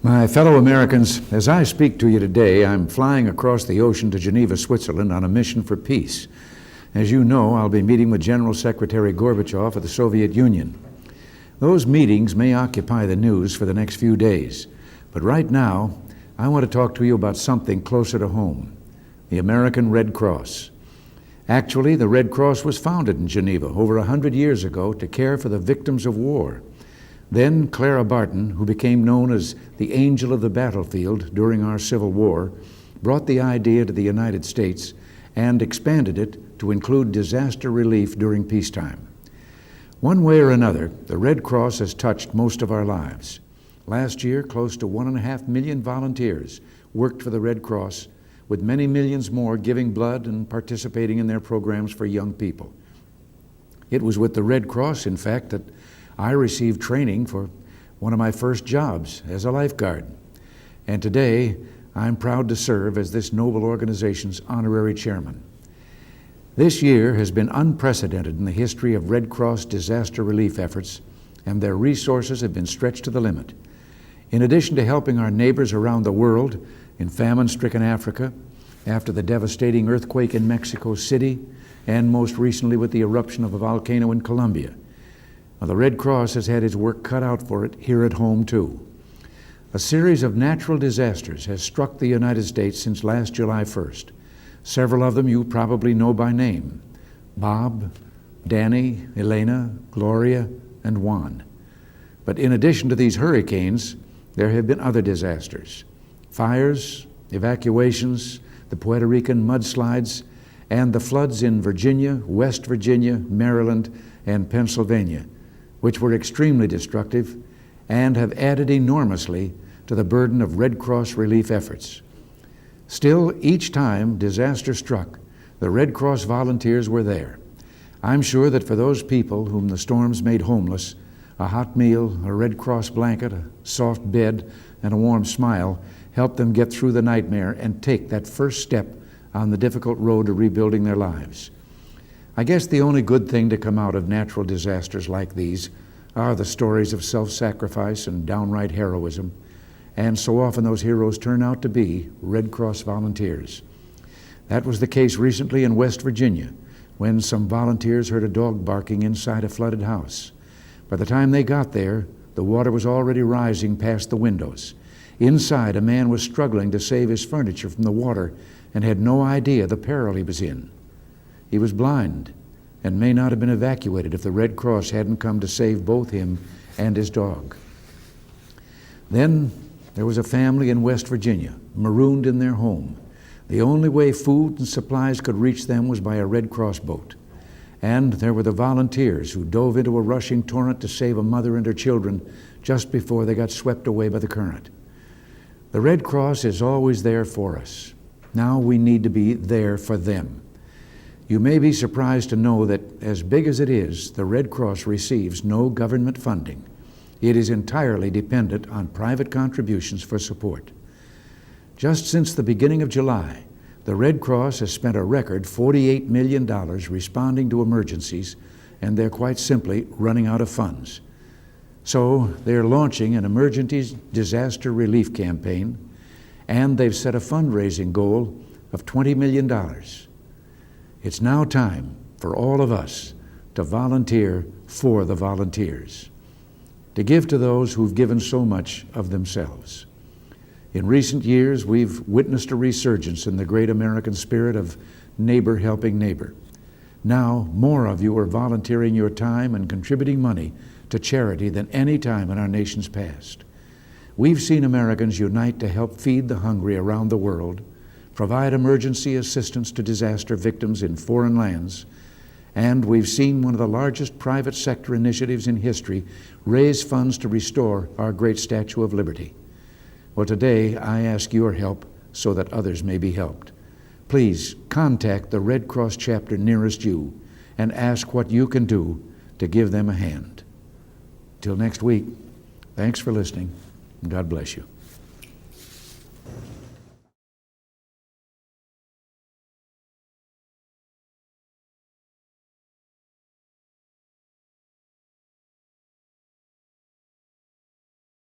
My fellow Americans, as I speak to you today, I'm flying across the ocean to Geneva, Switzerland on a mission for peace. As you know, I'll be meeting with General Secretary Gorbachev of the Soviet Union. Those meetings may occupy the news for the next few days, but right now, I want to talk to you about something closer to home, the American Red Cross. Actually, the Red Cross was founded in Geneva over 100 years ago to care for the victims of war. Then Clara Barton, who became known as the Angel of the Battlefield during our Civil War, brought the idea to the United States and expanded it to include disaster relief during peacetime. One way or another, the Red Cross has touched most of our lives. Last year, close to 1.5 million volunteers worked for the Red Cross, with many millions more giving blood and participating in their programs for young people. It was with the Red Cross, in fact, that I received training for one of my first jobs as a lifeguard. And today, I'm proud to serve as this noble organization's honorary chairman. This year has been unprecedented in the history of Red Cross disaster relief efforts, and their resources have been stretched to the limit. In addition to helping our neighbors around the world in famine-stricken Africa, after the devastating earthquake in Mexico City, and most recently with the eruption of a volcano in Colombia, the Red Cross has had its work cut out for it here at home, too. A series of natural disasters has struck the United States since last July 1st. Several of them you probably know by name: Bob, Danny, Elena, Gloria, and Juan. But in addition to these hurricanes, there have been other disasters: fires, evacuations, the Puerto Rican mudslides, and the floods in Virginia, West Virginia, Maryland, and Pennsylvania, which were extremely destructive and have added enormously to the burden of Red Cross relief efforts. Still, each time disaster struck, the Red Cross volunteers were there. I'm sure that for those people whom the storms made homeless, a hot meal, a Red Cross blanket, a soft bed, and a warm smile helped them get through the nightmare and take that first step on the difficult road to rebuilding their lives. I guess the only good thing to come out of natural disasters like these are the stories of self-sacrifice and downright heroism, and so often those heroes turn out to be Red Cross volunteers. That was the case recently in West Virginia, when some volunteers heard a dog barking inside a flooded house. By the time they got there, the water was already rising past the windows. Inside, a man was struggling to save his furniture from the water and had no idea the peril he was in. He was blind and may not have been evacuated if the Red Cross hadn't come to save both him and his dog. Then there was a family in West Virginia, marooned in their home. The only way food and supplies could reach them was by a Red Cross boat. And there were the volunteers who dove into a rushing torrent to save a mother and her children just before they got swept away by the current. The Red Cross is always there for us. Now we need to be there for them. You may be surprised to know that, as big as it is, the Red Cross receives no government funding. It is entirely dependent on private contributions for support. Just since the beginning of July, the Red Cross has spent a record $48 million responding to emergencies, and they're quite simply running out of funds. So they're launching an emergency disaster relief campaign, and they've set a fundraising goal of $20 million. It's now time for all of us to volunteer for the volunteers, to give to those who've given so much of themselves. In recent years, we've witnessed a resurgence in the great American spirit of neighbor helping neighbor. Now, more of you are volunteering your time and contributing money to charity than any time in our nation's past. We've seen Americans unite to help feed the hungry around the world, provide emergency assistance to disaster victims in foreign lands, and we've seen one of the largest private sector initiatives in history raise funds to restore our great Statue of Liberty. Well, today I ask your help so that others may be helped. Please contact the Red Cross chapter nearest you and ask what you can do to give them a hand. Till next week, thanks for listening. God bless you.